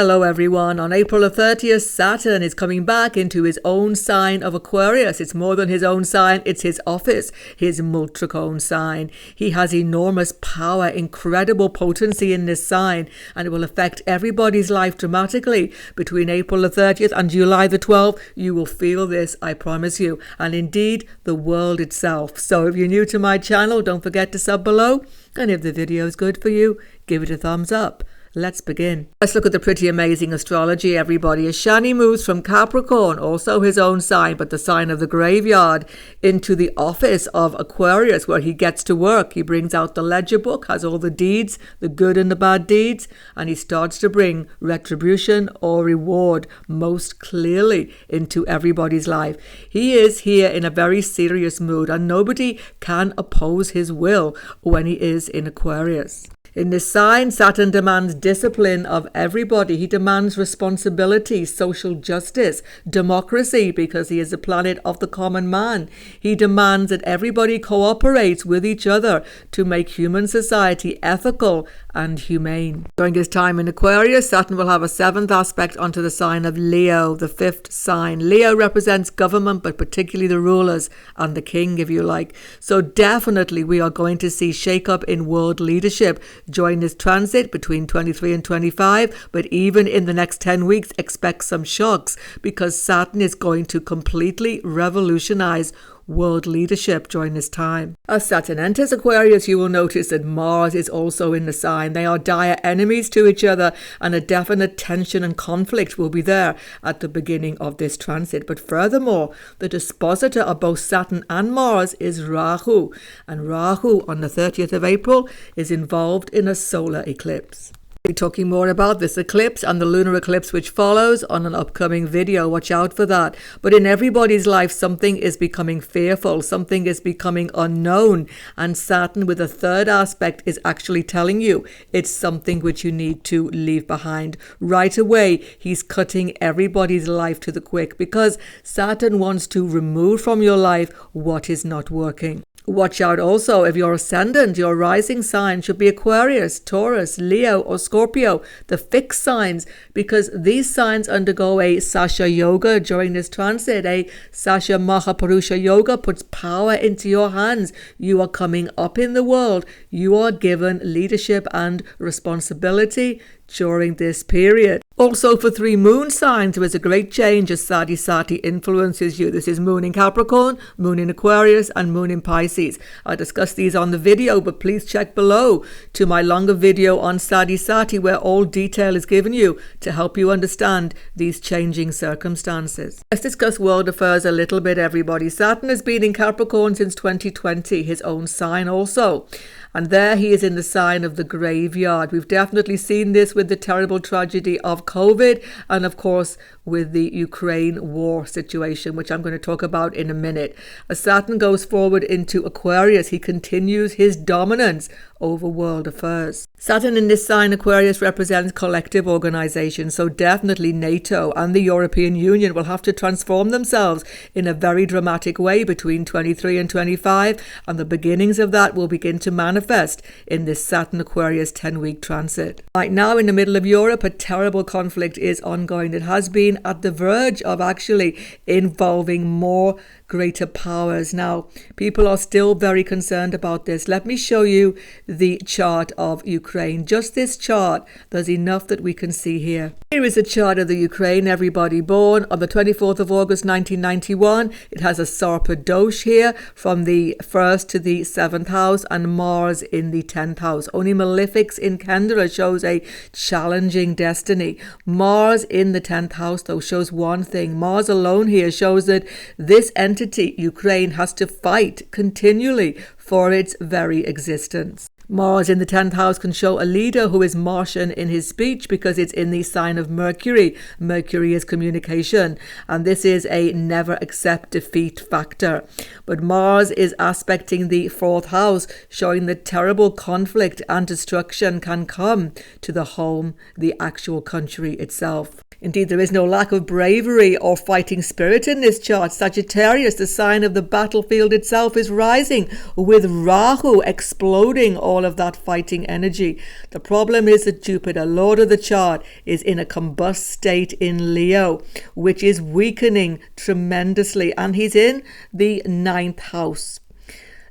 Hello everyone. On April the 30th, Saturn is coming back into his own sign of Aquarius. It's more than his own sign, it's his office, his multicone sign. He has enormous power, incredible potency in this sign, and it will affect everybody's life dramatically. Between April the 30th and July the 12th, you will feel this, I promise you, and indeed the world itself. So if you're new to my channel, don't forget to sub below, and if the video is good for you, give it a thumbs up. Let's begin. Let's look at the pretty amazing astrology, everybody. As Shani moves from Capricorn, also his own sign, but the sign of the graveyard, into the office of Aquarius, where he gets to work. He brings out the ledger book, has all the deeds, the good and the bad deeds, and he starts to bring retribution or reward most clearly into everybody's life. He is here in a very serious mood, and nobody can oppose his will when he is in Aquarius. In this sign, Saturn demands discipline of everybody. He demands responsibility, social justice, democracy, because he is the planet of the common man. He demands that everybody cooperates with each other to make human society ethical and humane. During his time in Aquarius, Saturn will have a 7th aspect onto the sign of Leo, the 5th sign. Leo represents government, but particularly the rulers and the king, if you like. So definitely we are going to see shake-up in world leadership during this transit between 23 and 25, but even in the next 10 weeks, expect some shocks, because Saturn is going to completely revolutionize world leadership during this time. As Saturn enters Aquarius, you will notice that Mars is also in the sign. They are dire enemies to each other, and a definite tension and conflict will be there at the beginning of this transit. But furthermore, the dispositor of both Saturn and Mars is Rahu, and Rahu on the 30th of April is involved in a solar eclipse. We'll be talking more about this eclipse and the lunar eclipse which follows on an upcoming video. Watch out for that. But in everybody's life, something is becoming fearful, something is becoming unknown, and Saturn with a 3rd aspect is actually telling you it's something which you need to leave behind. Right away, he's cutting everybody's life to the quick, because Saturn wants to remove from your life what is not working. Watch out also if your ascendant, your rising sign should be Aquarius, Taurus, Leo or Scorpio, the fixed signs, because these signs undergo a Sasha Yoga during this transit. A Sasha Mahapurusha Yoga puts power into your hands. You are coming up in the world. You are given leadership and responsibility during this period. Also for 3 moon signs, there is a great change as SADE influences you. This is Moon in Capricorn, Moon in Aquarius and Moon in Pisces. I discussed these on the video, but please check below to my longer video on SADE where all detail is given you to help you understand these changing circumstances. Let's discuss world affairs a little bit, everybody. Saturn has been in Capricorn since 2020, his own sign also. And there he is in the sign of the graveyard. We've definitely seen this with the terrible tragedy of COVID, and of course with the Ukraine war situation, which I'm going to talk about in a minute. As Saturn goes forward into Aquarius, he continues his dominance over world affairs. Saturn in this sign, Aquarius, represents collective organization, so definitely NATO and the European Union will have to transform themselves in a very dramatic way between 23 and 25, and the beginnings of that will begin to manifest in this Saturn Aquarius 10-week transit. Right now in the middle of Europe, a terrible conflict is ongoing. It has been at the verge of actually involving more greater powers. Now, people are still very concerned about this. Let me show you the chart of Ukraine. Just this chart, there's enough that we can see here. Here is a chart of the Ukraine, everybody. Born on the 24th of August 1991. It has a Sarpadosh here from the 1st to the 7th house and Mars in the 10th house. Only malefics in Kendra shows a challenging destiny. Mars in the 10th house, though, shows one thing. Mars alone here shows that this entity, Ukraine, has to fight continually for its very existence. Mars in the 10th house can show a leader who is Martian in his speech because it's in the sign of Mercury. Mercury is communication, and this is a never accept defeat factor. But Mars is aspecting the 4th house, showing that terrible conflict and destruction can come to the home, the actual country itself. Indeed, there is no lack of bravery or fighting spirit in this chart. Sagittarius, the sign of the battlefield itself, is rising, with Rahu exploding all of that fighting energy. The problem is that Jupiter, Lord of the chart, is in a combust state in Leo, which is weakening tremendously, and he's in the 9th house.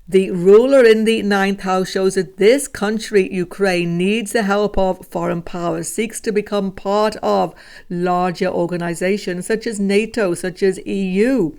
The ruler in the 9th house shows that this country, Ukraine, needs the help of foreign powers, seeks to become part of larger organizations such as NATO, such as EU.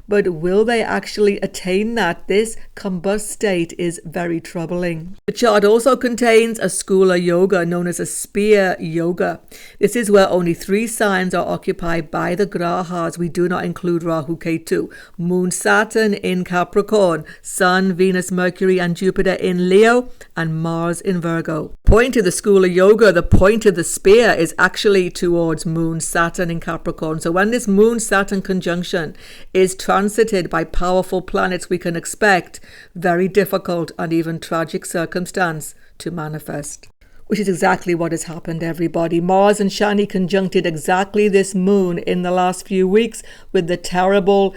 But will they actually attain that? This combust state is very troubling. The chart also contains a school of yoga known as a spear yoga. This is where only 3 signs are occupied by the grahas. We do not include Rahu Ketu. Moon Saturn in Capricorn, Sun, Venus, Mercury and Jupiter in Leo, and Mars in Virgo. Point of the school of yoga, the point of the spear, is actually towards Moon Saturn in Capricorn. So when this Moon Saturn conjunction is transited by powerful planets, we can expect very difficult and even tragic circumstance to manifest, which is exactly what has happened, everybody. Mars and Shani conjuncted exactly this moon in the last few weeks with the terrible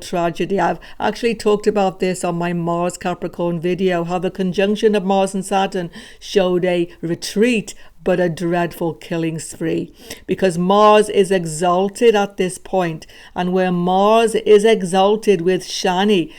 tragedy. I've actually talked about this on my Mars Capricorn video, how the conjunction of Mars and Saturn showed a retreat but a dreadful killing spree, because Mars is exalted at this point, and where Mars is exalted with Shani,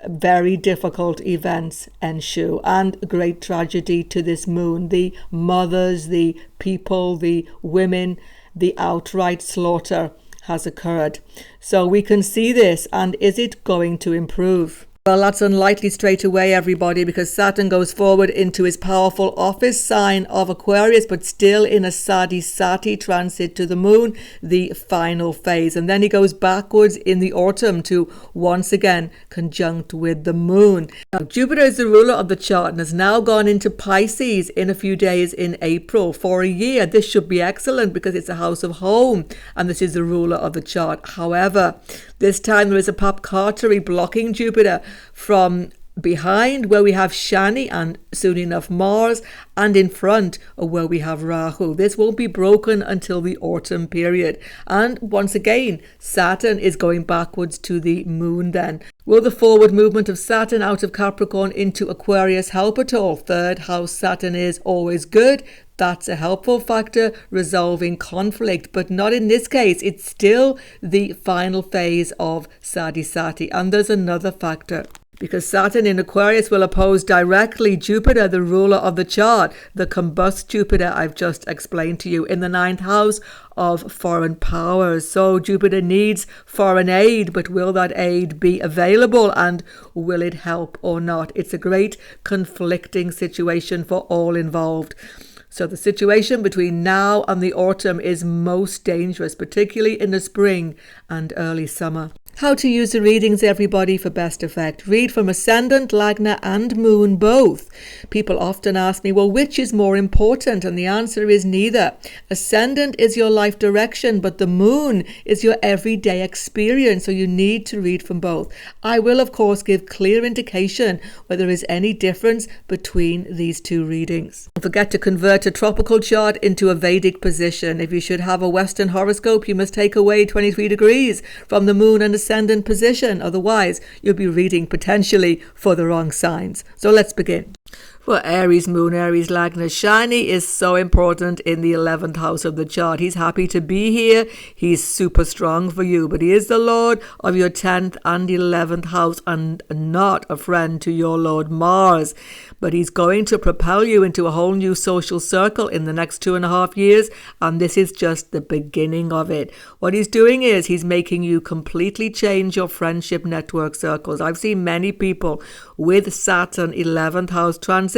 very difficult events ensue and great tragedy to this moon. The mothers, the people, the women, the outright slaughter has occurred. So we can see this, and is it going to improve? Well, that's unlikely straight away, everybody, because Saturn goes forward into his powerful office sign of Aquarius, but still in a SADE transit to the moon, the final phase. And then he goes backwards in the autumn to once again conjunct with the moon. Now, Jupiter is the ruler of the chart and has now gone into Pisces in a few days in April for a year. This should be excellent because it's a house of home and this is the ruler of the chart. However, this time there is a Papkartari blocking Jupiter from behind, where we have Shani and soon enough Mars, and in front where we have Rahu. This won't be broken until the autumn period. And once again, Saturn is going backwards to the moon then. Will the forward movement of Saturn out of Capricorn into Aquarius help at all? 3rd house Saturn is always good. That's a helpful factor, resolving conflict, but not in this case. It's still the final phase of SADE. And there's another factor, because Saturn in Aquarius will oppose directly Jupiter, the ruler of the chart, the combust Jupiter I've just explained to you, in the 9th house of foreign powers. So Jupiter needs foreign aid, but will that aid be available, and will it help or not? It's a great conflicting situation for all involved. So the situation between now and the autumn is most dangerous, particularly in the spring and early summer. How to use the readings, everybody, for best effect. Read from Ascendant, Lagna and Moon both. People often ask me, well, which is more important? And the answer is neither. Ascendant is your life direction, but the Moon is your everyday experience, so you need to read from both. I will, of course, give clear indication whether there is any difference between these two readings. Don't forget to convert a tropical chart into a Vedic position. If you should have a Western horoscope, you must take away 23 degrees from the Moon and ascendant position. Otherwise, you'll be reading potentially for the wrong signs. So let's begin. For Aries moon, Aries Lagna, Shani is so important in the 11th house of the chart. He's happy to be here. He's super strong for you, but he is the Lord of your 10th and 11th house and not a friend to your Lord Mars. But he's going to propel you into a whole new social circle in the next 2.5 years, and this is just the beginning of it. What he's doing is he's making you completely change your friendship network circles. I've seen many people with Saturn 11th house transit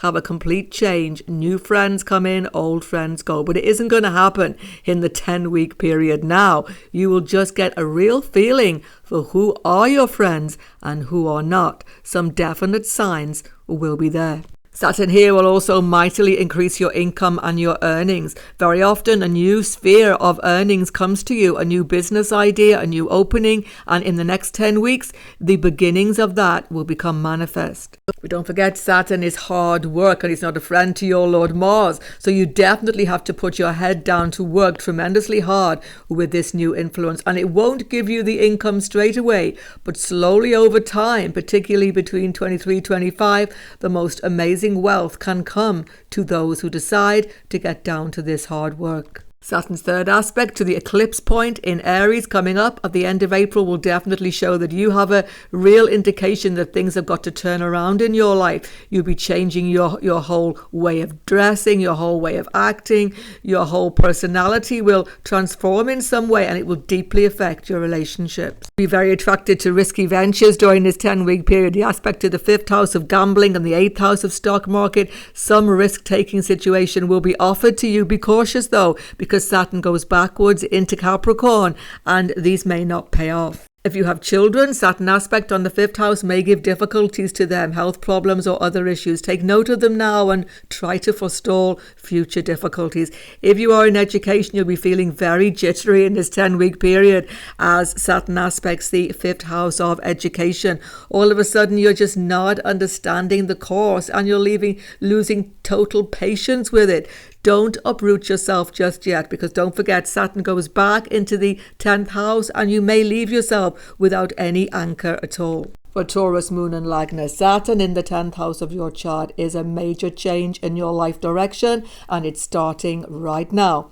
have a complete change. New friends come in, old friends go. But it isn't going to happen in the 10-week period now. You will just get a real feeling for who are your friends and who are not. Some definite signs will be there. Saturn here will also mightily increase your income and your earnings. Very often a new sphere of earnings comes to you, a new business idea, a new opening, and in the next 10 weeks, the beginnings of that will become manifest. But don't forget, Saturn is hard work and he's not a friend to your Lord Mars. So you definitely have to put your head down to work tremendously hard with this new influence. And it won't give you the income straight away, but slowly over time, particularly between 23-25, the most amazing wealth can come to those who decide to get down to this hard work. Saturn's third aspect to the eclipse point in Aries coming up at the end of April will definitely show that you have a real indication that things have got to turn around in your life. You'll be changing your whole way of dressing, your whole way of acting, your whole personality will transform in some way, and it will deeply affect your relationships. Be very attracted to risky ventures during this 10-week period. The aspect to the 5th house of gambling and the 8th house of stock market, some risk-taking situation will be offered to you. Be cautious though, because Saturn goes backwards into Capricorn and these may not pay off. If you have children, Saturn aspect on the 5th house may give difficulties to them, health problems or other issues. Take note of them now and try to forestall future difficulties. If you are in education, you'll be feeling very jittery in this 10-week period as Saturn aspects the 5th house of education. All of a sudden, you're just not understanding the course and you're losing total patience with it. Don't uproot yourself just yet, because don't forget, Saturn goes back into the 10th house and you may leave yourself without any anchor at all. For Taurus, Moon and Lagna, Saturn in the 10th house of your chart is a major change in your life direction, and it's starting right now.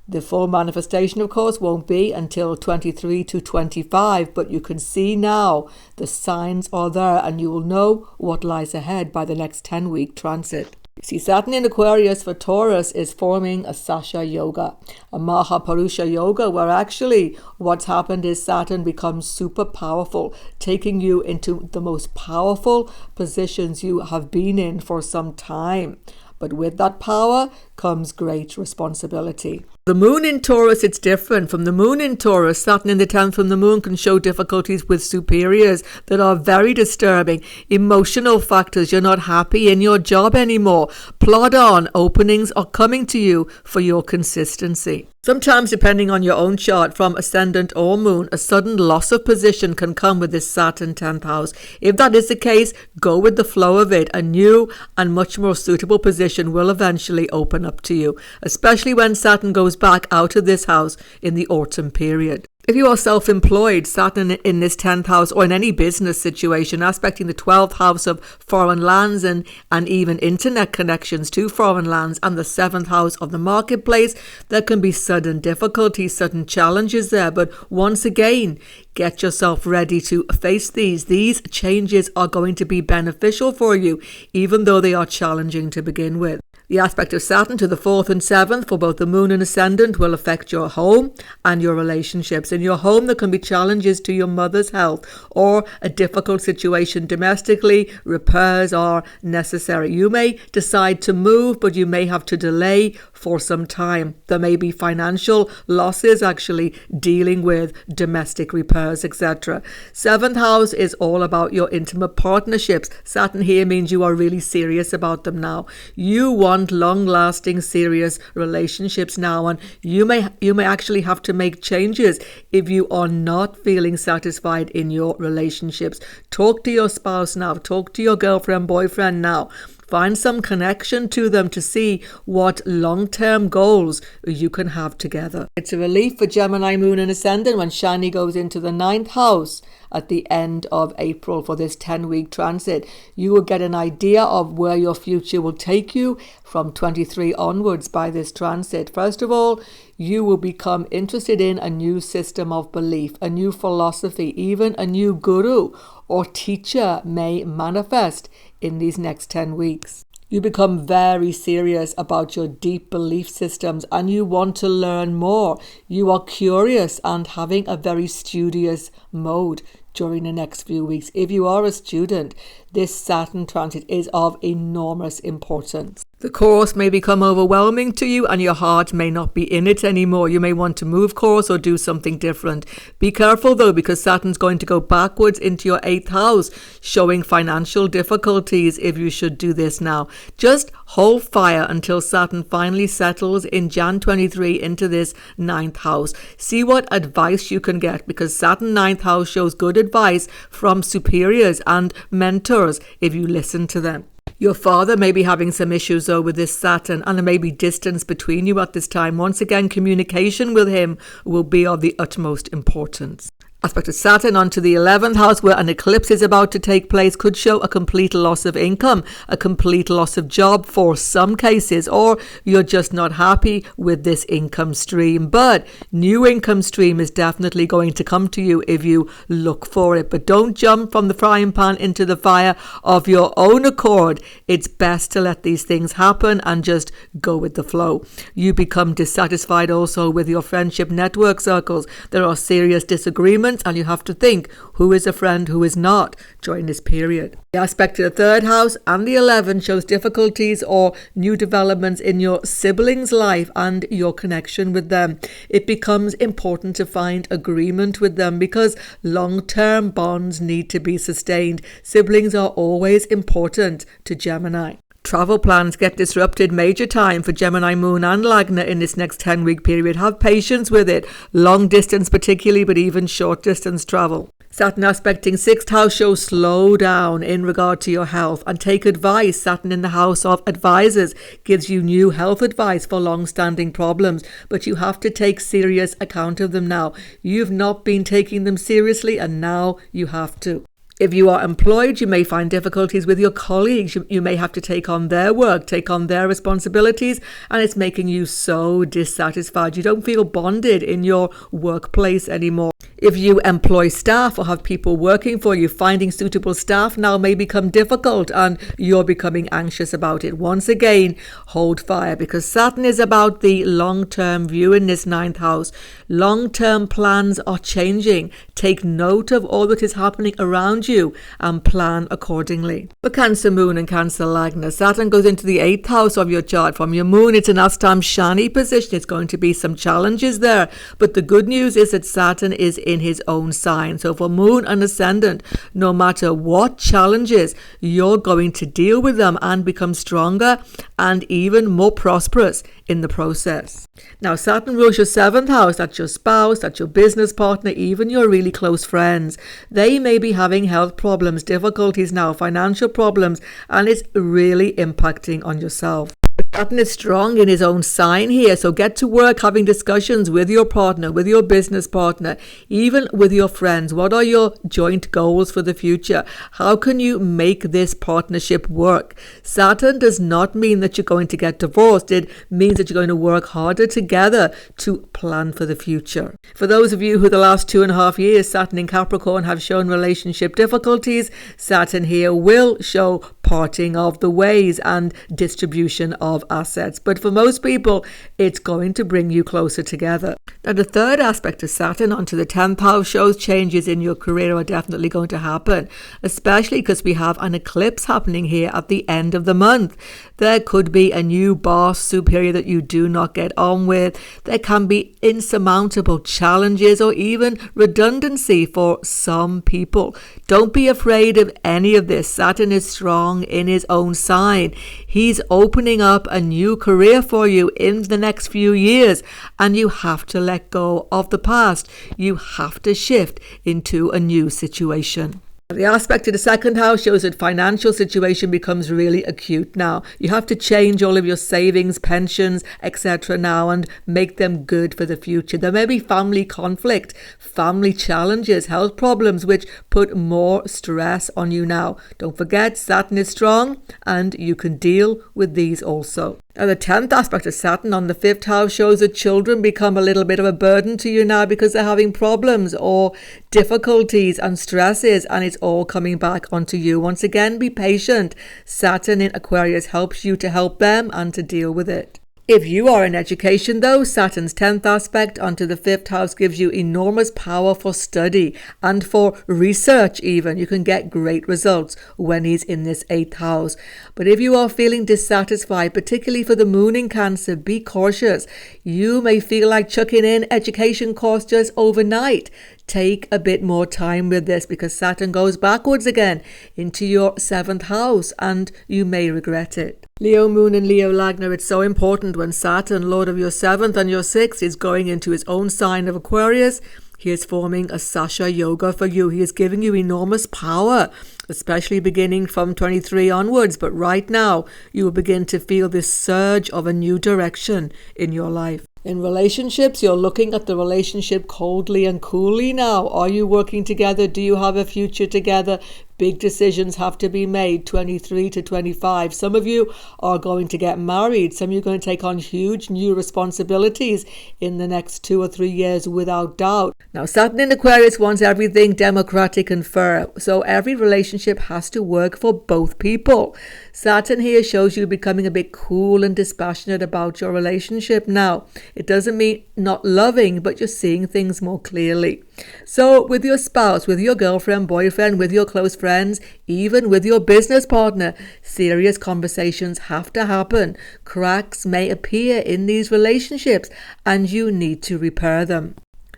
The full manifestation, of course, won't be until 23-25, but you can see now the signs are there and you will know what lies ahead by the next 10-week transit. See, Saturn in Aquarius for Taurus is forming a Sasha Yoga, a Mahapurusha Yoga, where actually what's happened is Saturn becomes super powerful, taking you into the most powerful positions you have been in for some time. But with that power comes great responsibility. The moon in Taurus, it's different. From the moon in Taurus, Saturn in the 10th from the moon can show difficulties with superiors that are very disturbing. Emotional factors, you're not happy in your job anymore. Plod on, openings are coming to you for your consistency. Sometimes, depending on your own chart, from ascendant or moon, a sudden loss of position can come with this Saturn 10th house. If that is the case, go with the flow of it. A new and much more suitable position will eventually open up to you, especially when Saturn goes back out of this house in the autumn period. If you are self-employed, Saturn in this 10th house or in any business situation, aspecting the 12th house of foreign lands and even internet connections to foreign lands, and the 7th house of the marketplace, there can be sudden difficulties, sudden challenges there. But once again, get yourself ready to face these. These changes are going to be beneficial for you, even though they are challenging to begin with. The aspect of Saturn to the 4th and 7th for both the moon and ascendant will affect your home and your relationships. In your home, there can be challenges to your mother's health or a difficult situation domestically. Repairs are necessary. You may decide to move, but you may have to delay for some time. There may be financial losses actually dealing with domestic repairs, etc. 7th house is all about your intimate partnerships. Saturn here means you are really serious about them now. You want long-lasting, serious relationships now, and you may actually have to make changes if you are not feeling satisfied in your relationships. Talk to your spouse now. Talk to your girlfriend, boyfriend now. Find some connection to them to see what long-term goals you can have together. It's a relief for Gemini, Moon and Ascendant when Shani goes into the 9th house at the end of April for this 10-week transit. You will get an idea of where your future will take you from 23 onwards by this transit. First of all, you will become interested in a new system of belief, a new philosophy, even a new guru or teacher may manifest in these next 10 weeks. You become very serious about your deep belief systems and you want to learn more. You are curious and having a very studious mode during the next few weeks. If you are a student, this Saturn transit is of enormous importance. The course may become overwhelming to you and your heart may not be in it anymore. You may want to move course or do something different. Be careful though, because Saturn's going to go backwards into your 8th house, showing financial difficulties if you should do this now. Just hold fire until Saturn finally settles in Jan 23 into this 9th house. See what advice you can get, because Saturn 9th house shows good advice from superiors and mentors if you listen to them. Your father may be having some issues though with this Saturn, and there may be distance between you at this time. Once again, communication with him will be of the utmost importance. Aspect of Saturn onto the 11th house, where an eclipse is about to take place, could show a complete loss of income, a complete loss of job for some cases, or you're just not happy with this income stream. But new income stream is definitely going to come to you if you look for it. But don't jump from the frying pan into the fire of your own accord. It's best to let these things happen and just go with the flow. You become dissatisfied also with your friendship network circles. There are serious disagreements, and you have to think who is a friend, who is not during this period. The aspect to the 3rd house and the 11th shows difficulties or new developments in your siblings' life and your connection with them. It becomes important to find agreement with them because long-term bonds need to be sustained. Siblings are always important to Gemini. Travel plans get disrupted. Major time for Gemini Moon and Lagna in this next 10-week period. Have patience with it. Long distance particularly, but even short distance travel. Saturn aspecting 6th house shows slow down in regard to your health and take advice. Saturn in the house of advisors gives you new health advice for long-standing problems, but you have to take serious account of them now. You've not been taking them seriously and now you have to. If you are employed, you may find difficulties with your colleagues. You may have to take on their work, take on their responsibilities, and it's making you so dissatisfied. You don't feel bonded in your workplace anymore. If you employ staff or have people working for you, finding suitable staff now may become difficult and you're becoming anxious about it. Once again, hold fire, because Saturn is about the long-term view in this 9th house. Long-term plans are changing. Take note of all that is happening around you and plan accordingly. For Cancer Moon and Cancer Lagna, Saturn goes into the 8th house of your chart. From your moon, it's an Astam Shani position. It's going to be some challenges there. But the good news is that Saturn is in his own sign. So for Moon and Ascendant, no matter what challenges, you're going to deal with them and become stronger and even more prosperous in the process. Now, Saturn rules your 7th house. That's your spouse, that's your business partner, even your really close friends. They may be having health problems, difficulties now, financial problems, and it's really impacting on yourself. Saturn is strong in his own sign here, so get to work having discussions with your partner, with your business partner, even with your friends. What are your joint goals for the future? How can you make this partnership work? Saturn does not mean that you're going to get divorced. It means that you're going to work harder together to plan for the future. For those of you who the last 2.5 years, Saturn in Capricorn, have shown relationship difficulties, Saturn here will show parting of the ways and distribution of assets. But for most people, it's going to bring you closer together. Now, the 3rd aspect of Saturn onto the 10th house shows changes in your career are definitely going to happen, especially because we have an eclipse happening here at the end of the month. There could be a new boss, superior that you do not get on with. There can be insurmountable challenges or even redundancy for some people. Don't be afraid of any of this. Saturn is strong in his own sign. He's opening up a new career for you in the next few years, and you have to let go of the past. You have to shift into a new situation. The aspect of the 2nd house shows that financial situation becomes really acute now. You have to change all of your savings, pensions, etc. now and make them good for the future. There may be family conflict, family challenges, health problems which put more stress on you now. Don't forget, Saturn is strong and you can deal with these also. Now, the 10th aspect of Saturn on the 5th house shows that children become a little bit of a burden to you now because they're having problems or difficulties and stresses, and it's all coming back onto you. Once again, be patient. Saturn in Aquarius helps you to help them and to deal with it. If you are in education though, Saturn's 10th aspect onto the 5th house gives you enormous power for study and for research even. You can get great results when he's in this 8th house. But if you are feeling dissatisfied, particularly for the moon in Cancer, be cautious. You may feel like chucking in education course just overnight. Take a bit more time with this because Saturn goes backwards again into your 7th house and you may regret it. Leo Moon and Leo Lagna, it's so important when Saturn, Lord of your 7th and your 6th, is going into his own sign of Aquarius. He is forming a Sasha Yoga for you. He is giving you enormous power, especially beginning from 23 onwards. But right now, you will begin to feel this surge of a new direction in your life. In relationships, you're looking at the relationship coldly and coolly now. Are you working together? Do you have a future together? Big decisions have to be made, 23 to 25. Some of you are going to get married. Some of you are going to take on huge new responsibilities in the next 2 or 3 years without doubt. Now, Saturn in Aquarius wants everything democratic and fair. So every relationship has to work for both people. Saturn here shows you becoming a bit cool and dispassionate about your relationship now. It doesn't mean not loving, but you're seeing things more clearly. So with your spouse, with your girlfriend, boyfriend, with your close friends, even with your business partner, serious conversations have to happen. Cracks may appear in these relationships and you need to repair them.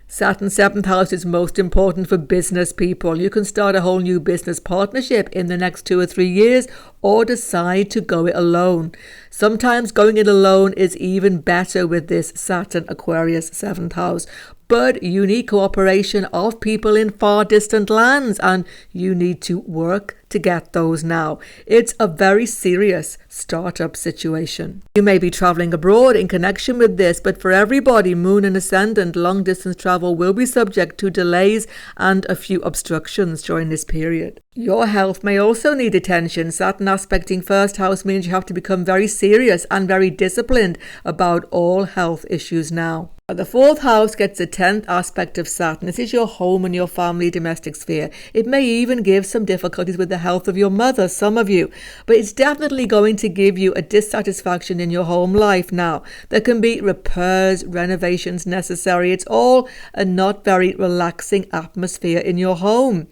Saturn's 7th house is most important for business people. You can start a whole new business partnership in the next 2 or 3 years or decide to go it alone. Sometimes going it alone is even better with this Saturn Aquarius 7th house. But you need cooperation of people in far distant lands and you need to work to get those now. It's a very serious startup situation. You may be traveling abroad in connection with this, but for everybody, moon and ascendant, long distance travel will be subject to delays and a few obstructions during this period. Your health may also need attention. Saturn aspecting 1st house means you have to become very serious and very disciplined about all health issues now. The 4th house gets a 10th aspect of Saturn. This is your home and your family domestic sphere. It may even give some difficulties with the health of your mother, some of you, but it's definitely going to give you a dissatisfaction in your home life now. There can be repairs, renovations necessary. It's all a not very relaxing atmosphere in your home.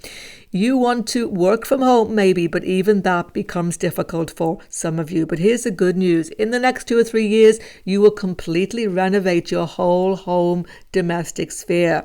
You want to work from home maybe, but even that becomes difficult for some of you. But here's the good news. In the next 2 or 3 years, you will completely renovate your whole home domestic sphere.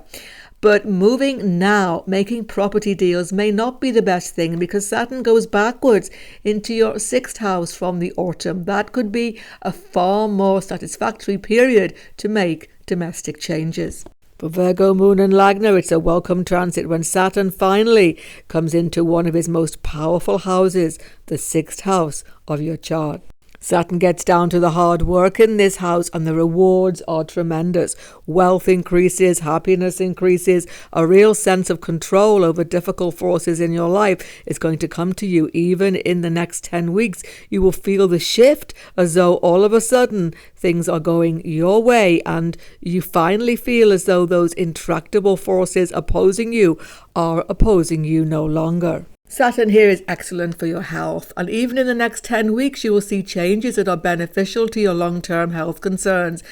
But moving now, making property deals may not be the best thing because Saturn goes backwards into your 6th house from the autumn. That could be a far more satisfactory period to make domestic changes. For Virgo, Moon and Lagna, it's a welcome transit when Saturn finally comes into one of his most powerful houses, the 6th house of your chart. Saturn gets down to the hard work in this house and the rewards are tremendous. Wealth increases, happiness increases, a real sense of control over difficult forces in your life is going to come to you even in the next 10 weeks. You will feel the shift as though all of a sudden things are going your way and you finally feel as though those intractable forces opposing you are opposing you no longer. Saturn here is excellent for your health, and even in the next 10 weeks you will see changes that are beneficial to your long-term health concerns.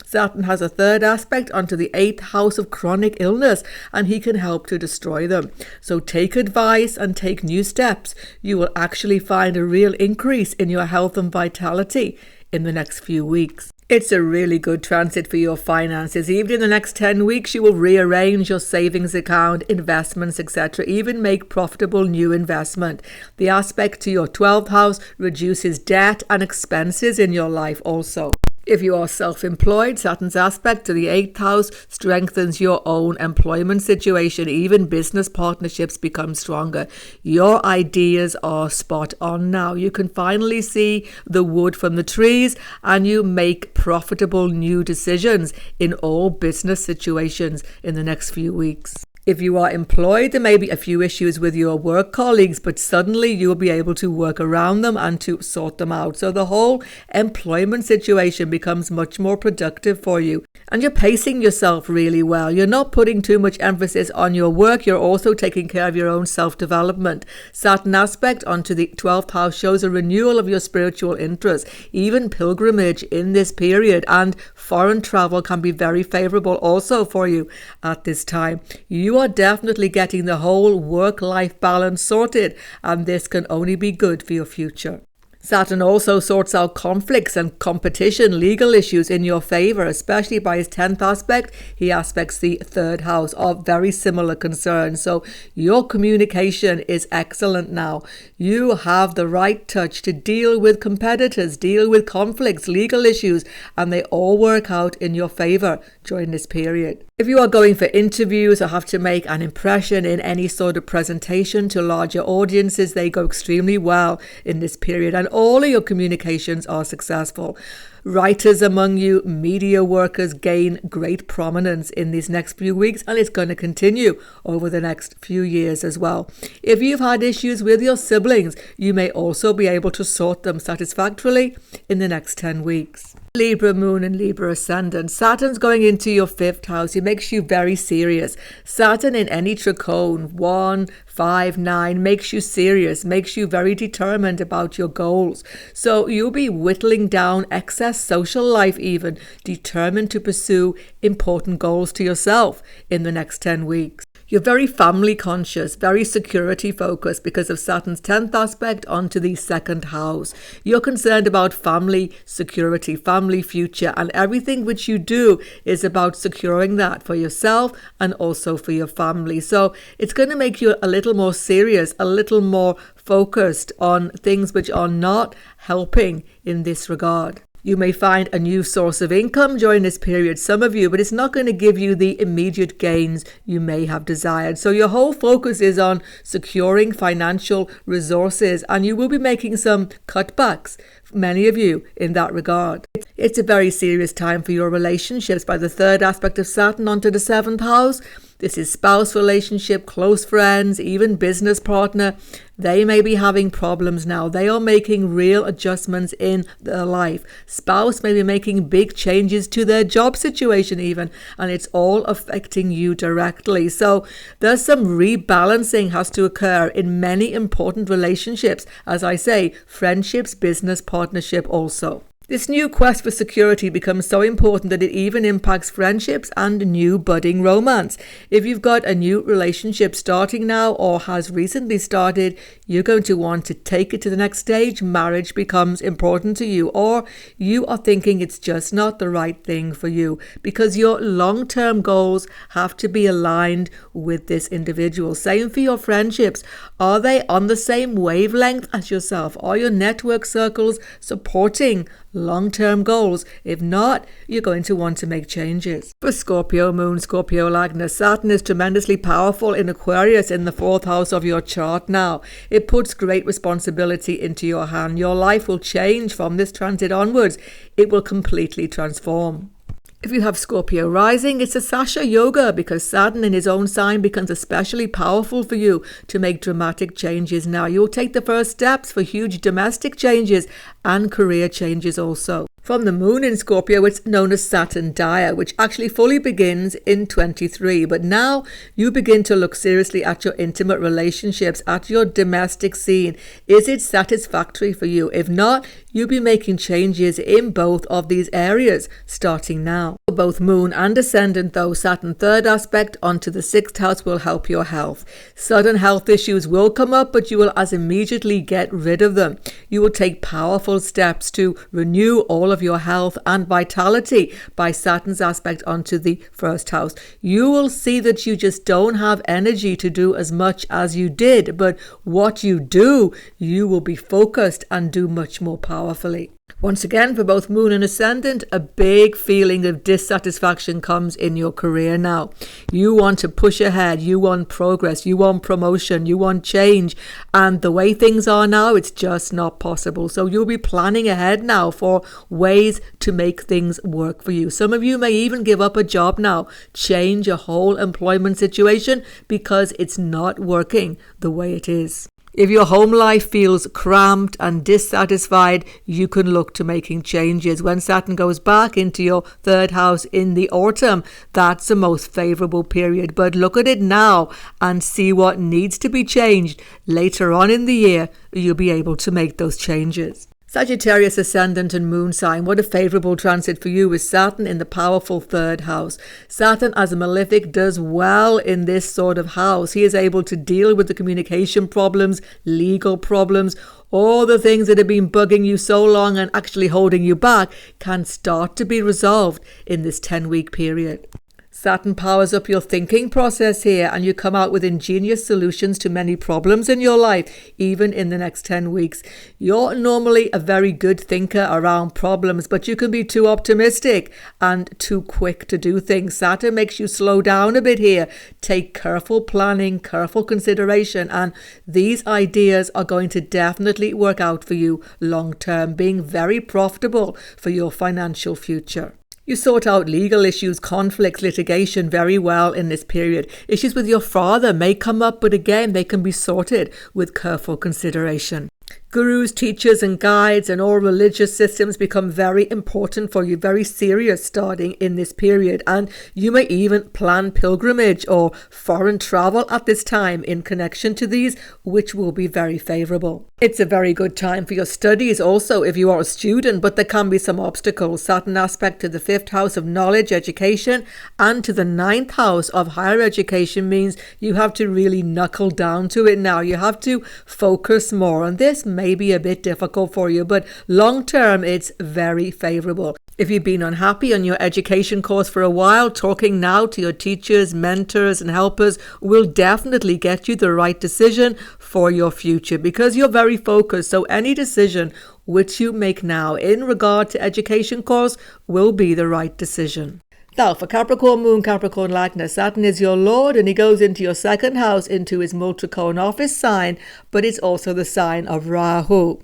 Saturn has a 3rd aspect onto the 8th house of chronic illness, and he can help to destroy them. So take advice and take new steps. You will actually find a real increase in your health and vitality in the next few weeks. It's a really good transit for your finances. Even in the next 10 weeks, you will rearrange your savings account, investments, etc. Even make profitable new investment. The aspect to your 12th house reduces debt and expenses in your life also. If you are self-employed, Saturn's aspect to the 8th house strengthens your own employment situation. Even business partnerships become stronger. Your ideas are spot on now. You can finally see the wood from the trees and you make profitable new decisions in all business situations in the next few weeks. If you are employed, there may be a few issues with your work colleagues, but suddenly you'll be able to work around them and to sort them out. So the whole employment situation becomes much more productive for you. And you're pacing yourself really well. You're not putting too much emphasis on your work. You're also taking care of your own self-development. Saturn aspect onto the 12th house shows a renewal of your spiritual interests. Even pilgrimage in this period and foreign travel can be very favorable also for you at this time. You are definitely getting the whole work-life balance sorted, and this can only be good for your future. Saturn also sorts out conflicts and competition, legal issues in your favor, especially by his 10th aspect. He aspects the 3rd house of very similar concerns. So your communication is excellent now. You have the right touch to deal with competitors, deal with conflicts, legal issues, and they all work out in your favor during this period. If you are going for interviews or have to make an impression in any sort of presentation to larger audiences, they go extremely well in this period, and all of your communications are successful. Writers among you, media workers gain great prominence in these next few weeks, and it's going to continue over the next few years as well. If you've had issues with your siblings, you may also be able to sort them satisfactorily in the next 10 weeks. Libra moon and Libra ascendant. Saturn's going into your 5th house. It makes you very serious. Saturn in any trachone, 1, 5, 9, makes you serious, makes you very determined about your goals. So you'll be whittling down excess social life even, determined to pursue important goals to yourself in the next 10 weeks. You're very family conscious, very security focused because of Saturn's 10th aspect onto the 2nd house. You're concerned about family security, family future, and everything which you do is about securing that for yourself and also for your family. So it's going to make you a little more serious, a little more focused on things which are not helping in this regard. You may find a new source of income during this period, some of you, but it's not going to give you the immediate gains you may have desired. So your whole focus is on securing financial resources, and you will be making some cutbacks, many of you, in that regard. It's a very serious time for your relationships by the 3rd aspect of Saturn onto the 7th house. This is spouse relationship, close friends, even business partner. They may be having problems now. They are making real adjustments in their life. Spouse may be making big changes to their job situation even, and it's all affecting you directly. So there's some rebalancing has to occur in many important relationships. As I say, friendships, business partnership also. This new quest for security becomes so important that it even impacts friendships and new budding romance. If you've got a new relationship starting now or has recently started, you're going to want to take it to the next stage. Marriage becomes important to you, or you are thinking it's just not the right thing for you because your long-term goals have to be aligned with this individual. Same for your friendships. Are they on the same wavelength as yourself? Are your network circles supporting long-term goals? If not, you're going to want to make changes. For Scorpio moon, Scorpio Lagna, Saturn is tremendously powerful in Aquarius in the 4th house of your chart now. It puts great responsibility into your hand. Your life will change from this transit onwards. It will completely transform. If you have Scorpio rising, it's a Sasha yoga because Saturn in his own sign becomes especially powerful for you to make dramatic changes now. You'll take the first steps for huge domestic changes and career changes also. From the moon in Scorpio, it's known as Saturn Dia, which actually fully begins in 23. But now you begin to look seriously at your intimate relationships, at your domestic scene. Is it satisfactory for you? If not, you'll be making changes in both of these areas starting now. For both moon and ascendant, though, Saturn 3rd aspect onto the 6th house will help your health. Sudden health issues will come up, but you will as immediately get rid of them. You will take powerful steps to renew all of your health and vitality by Saturn's aspect onto the 1st house. You will see that you just don't have energy to do as much as you did, but what you do, you will be focused and do much more powerfully. Once again, for both moon and ascendant, a big feeling of dissatisfaction comes in your career now. You want to push ahead, you want progress, you want promotion, you want change, and the way things are now, it's just not possible. So you'll be planning ahead now for ways to make things work for you. Some of you may even give up a job now, change a whole employment situation because it's not working the way it is. If your home life feels cramped and dissatisfied, you can look to making changes. When Saturn goes back into your third house in the autumn, that's the most favorable period. But look at it now and see what needs to be changed. Later on in the year, you'll be able to make those changes. Sagittarius ascendant and moon sign, what a favorable transit for you with Saturn in the powerful third house. Saturn as a malefic does well in this sort of house. He is able to deal with the communication problems, legal problems, all the things that have been bugging you so long and actually holding you back can start to be resolved in this 10-week period. Saturn powers up your thinking process here and you come out with ingenious solutions to many problems in your life, even in the next 10 weeks. You're normally a very good thinker around problems, but you can be too optimistic and too quick to do things. Saturn makes you slow down a bit here. Take careful planning, careful consideration, and these ideas are going to definitely work out for you long term, being very profitable for your financial future. You sort out legal issues, conflicts, litigation very well in this period. Issues with your father may come up, but again, they can be sorted with careful consideration. Gurus, teachers and guides and all religious systems become very important for you, very serious starting in this period. And you may even plan pilgrimage or foreign travel at this time in connection to these, which will be very favorable. It's a very good time for your studies also if you are a student, but there can be some obstacles. Saturn aspect to the 5th house of knowledge, education, and to the 9th house of higher education means you have to really knuckle down to it now. You have to focus more on this. May be a bit difficult for you, but long term it's very favorable. If you've been unhappy on your education course for a while, talking now to your teachers, mentors and helpers will definitely get you the right decision for your future because you're very focused. So any decision which you make now in regard to education course will be the right decision. Now, for Capricorn moon, Capricorn likeness, Saturn is your lord and he goes into your second house, into his multicone office sign, but it's also the sign of Rahu.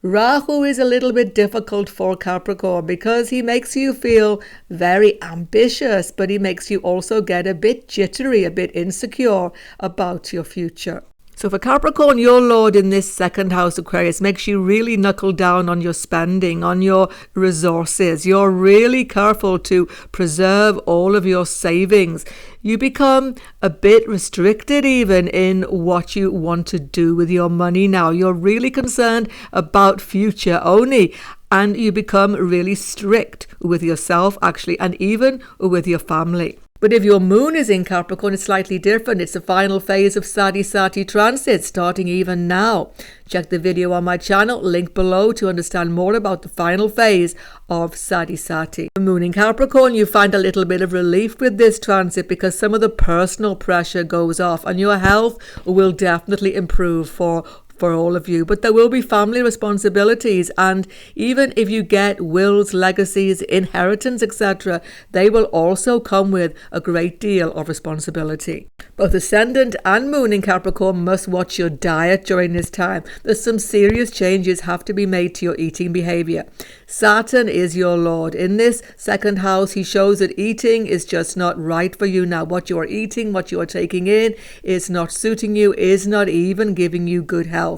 Rahu is a little bit difficult for Capricorn because he makes you feel very ambitious, but he makes you also get a bit jittery, a bit insecure about your future. So for Capricorn, your lord in this second house, Aquarius, makes you really knuckle down on your spending, on your resources. You're really careful to preserve all of your savings. You become a bit restricted even in what you want to do with your money now. You're really concerned about future only. And you become really strict with yourself, actually, and even with your family. But if your moon is in Capricorn, it's slightly different. It's the final phase of SADE transit, starting even now. Check the video on my channel, link below, to understand more about the final phase of SADE. The moon in Capricorn, you find a little bit of relief with this transit because some of the personal pressure goes off and your health will definitely improve for all of you, but there will be family responsibilities, and even if you get wills, legacies, inheritance, etc., they will also come with a great deal of responsibility. Both ascendant and moon in Capricorn must watch your diet during this time. There's some serious changes have to be made to your eating behavior. Saturn is your lord. In this second house, he shows that eating is just not right for you now. What you are eating, what you are taking in is not suiting you, is not even giving you good health.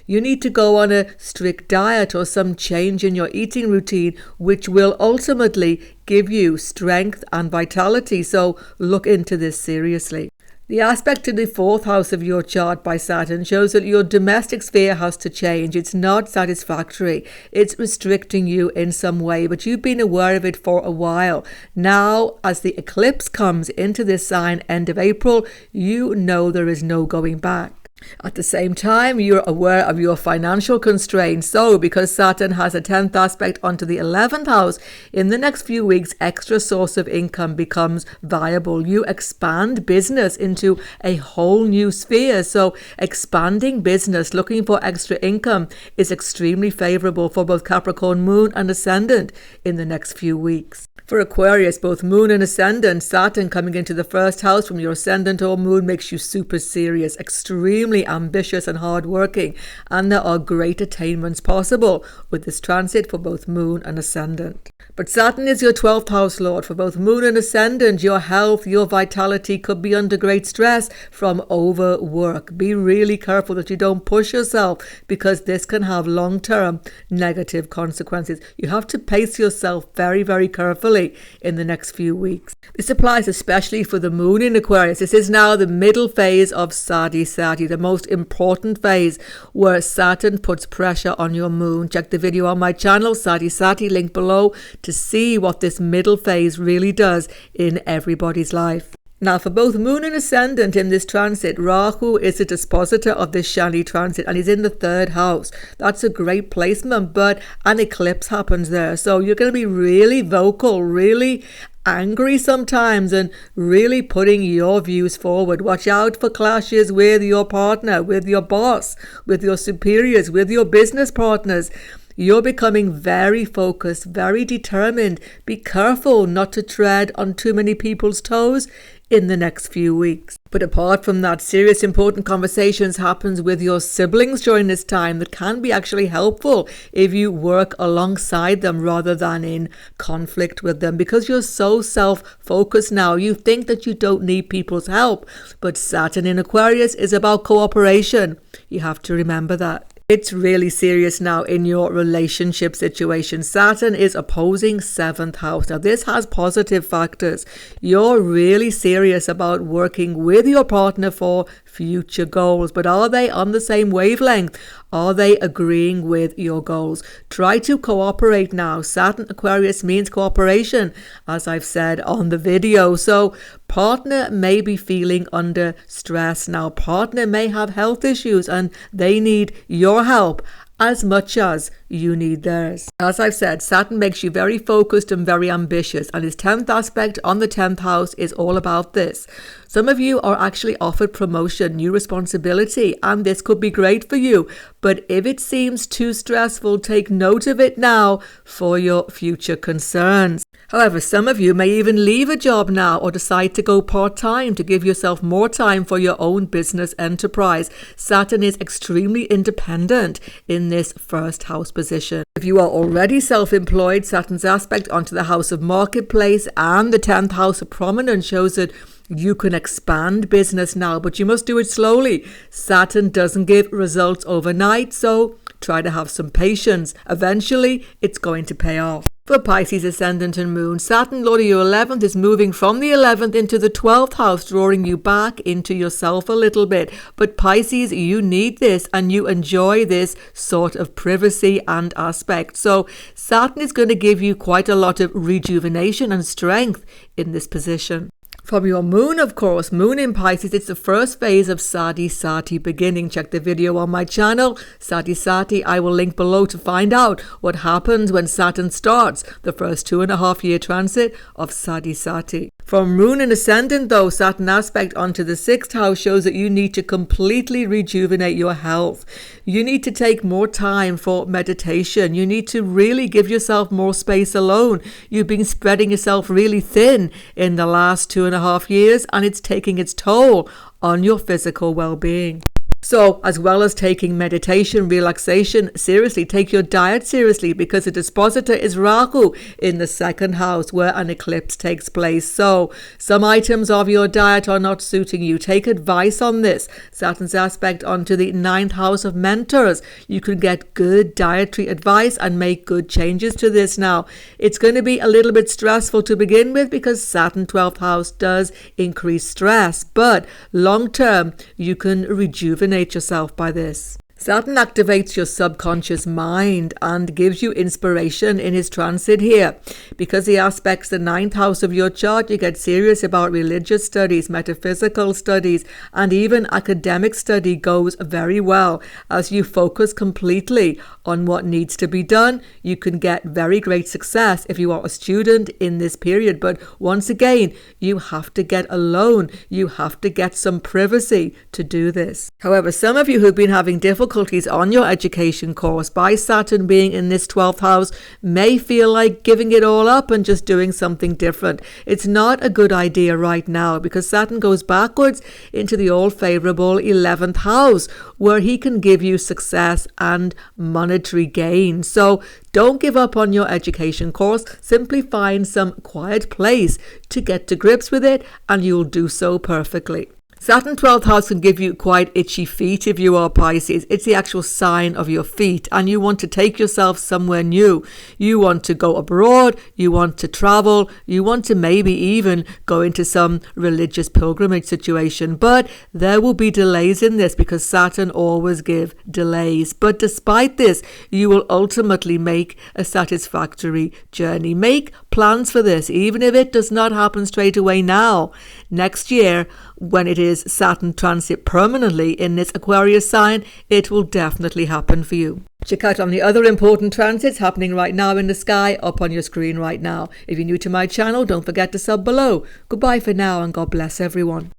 You need to go on a strict diet or some change in your eating routine, which will ultimately give you strength and vitality. So look into this seriously. The aspect to the 4th house of your chart by Saturn shows that your domestic sphere has to change. It's not satisfactory. It's restricting you in some way, but you've been aware of it for a while. Now, as the eclipse comes into this sign end of April, you know there is no going back. At the same time, you're aware of your financial constraints. So, because Saturn has a 10th aspect onto the 11th house, in the next few weeks, extra source of income becomes viable. You expand business into a whole new sphere. So, expanding business, looking for extra income, is extremely favorable for both Capricorn moon and ascendant in the next few weeks. For Aquarius, both moon and ascendant, Saturn coming into the first house from your ascendant or moon makes you super serious, extremely ambitious and hardworking, and there are great attainments possible with this transit for both moon and ascendant. But Saturn is your 12th house lord. For both moon and ascendant, your health, your vitality could be under great stress from overwork. Be really careful that you don't push yourself, because this can have long-term negative consequences. You have to pace yourself very, very carefully in the next few weeks. This applies especially for the moon in Aquarius. This is now the middle phase of SADE, the most important phase where Saturn puts pressure on your moon. Check the video on my channel, SATI, link below, to see what this middle phase really does in everybody's life. Now, for both moon and ascendant in this transit, Rahu is the dispositor of this Shani transit, and he's in the 3rd house. That's a great placement, but an eclipse happens there. So you're going to be really vocal, really angry sometimes, and really putting your views forward. Watch out for clashes with your partner, with your boss, with your superiors, with your business partners. You're becoming very focused, very determined. Be careful not to tread on too many people's toes in the next few weeks. But apart from that, serious important conversations happens with your siblings during this time that can be actually helpful if you work alongside them rather than in conflict with them, because you're so self-focused now. You think that you don't need people's help, but Saturn in Aquarius is about cooperation. You have to remember that. It's really serious now in your relationship situation. Saturn is opposing 7th house. Now, this has positive factors. You're really serious about working with your partner for future goals, but are they on the same wavelength? Are they agreeing with your goals? Try to cooperate now. Saturn Aquarius means cooperation, as I've said on the video. So partner may be feeling under stress now. Partner may have health issues and they need your help as much as you need theirs. As I've said, Saturn makes you very focused and very ambitious, and his 10th aspect on the 10th house is all about this. Some of you are actually offered promotion, new responsibility, and this could be great for you. But if it seems too stressful, take note of it now for your future concerns. However, some of you may even leave a job now or decide to go part-time to give yourself more time for your own business enterprise. Saturn is extremely independent in this first house position. If you are already self-employed, Saturn's aspect onto the house of marketplace and the 10th house of prominence shows that you can expand business now, but you must do it slowly. Saturn doesn't give results overnight, so try to have some patience. Eventually, it's going to pay off. For Pisces ascendant and moon, Saturn, Lord of your 11th, is moving from the 11th into the 12th house, drawing you back into yourself a little bit. But Pisces, you need this and you enjoy this sort of privacy and aspect. So Saturn is going to give you quite a lot of rejuvenation and strength in this position. From your moon, of course, moon in Pisces, it's the first phase of SATI beginning. Check the video on my channel, SATI. I will link below to find out what happens when Saturn starts the first 2.5-year transit of SATI. From moon and ascendant, though, Saturn aspect onto the 6th house shows that you need to completely rejuvenate your health. You need to take more time for meditation. You need to really give yourself more space alone. You've been spreading yourself really thin in the last 2.5 years, and it's taking its toll on your physical well-being. So, as well as taking meditation, relaxation seriously, take your diet seriously, because the dispositor is Rahu in the 2nd house where an eclipse takes place. So, some items of your diet are not suiting you. Take advice on this. Saturn's aspect onto the 9th house of mentors. You can get good dietary advice and make good changes to this now. It's going to be a little bit stressful to begin with because Saturn 12th house does increase stress, but long term, you can rejuvenate yourself by this. Saturn activates your subconscious mind and gives you inspiration in his transit here. Because he aspects the 9th house of your chart, you get serious about religious studies, metaphysical studies, and even academic study goes very well. As you focus completely on what needs to be done, you can get very great success if you are a student in this period. But once again, you have to get alone. You have to get some privacy to do this. However, some of you who've been having difficulties on your education course by Saturn being in this 12th house may feel like giving it all up and just doing something different. It's not a good idea right now because Saturn goes backwards into the all favorable 11th house where he can give you success and monetary gain. So don't give up on your education course. Simply find some quiet place to get to grips with it and you'll do so perfectly. Saturn 12th house can give you quite itchy feet if you are Pisces. It's the actual sign of your feet and you want to take yourself somewhere new. You want to go abroad, you want to travel, you want to maybe even go into some religious pilgrimage situation. But there will be delays in this because Saturn always gives delays. But despite this, you will ultimately make a satisfactory journey. Make plans for this, even if it does not happen straight away now. Next year, when it is Saturn transit permanently in this Aquarius sign, it will definitely happen for you. Check out on the other important transits happening right now in the sky up on your screen right now. If you're new to my channel, don't forget to sub below. Goodbye for now and God bless everyone.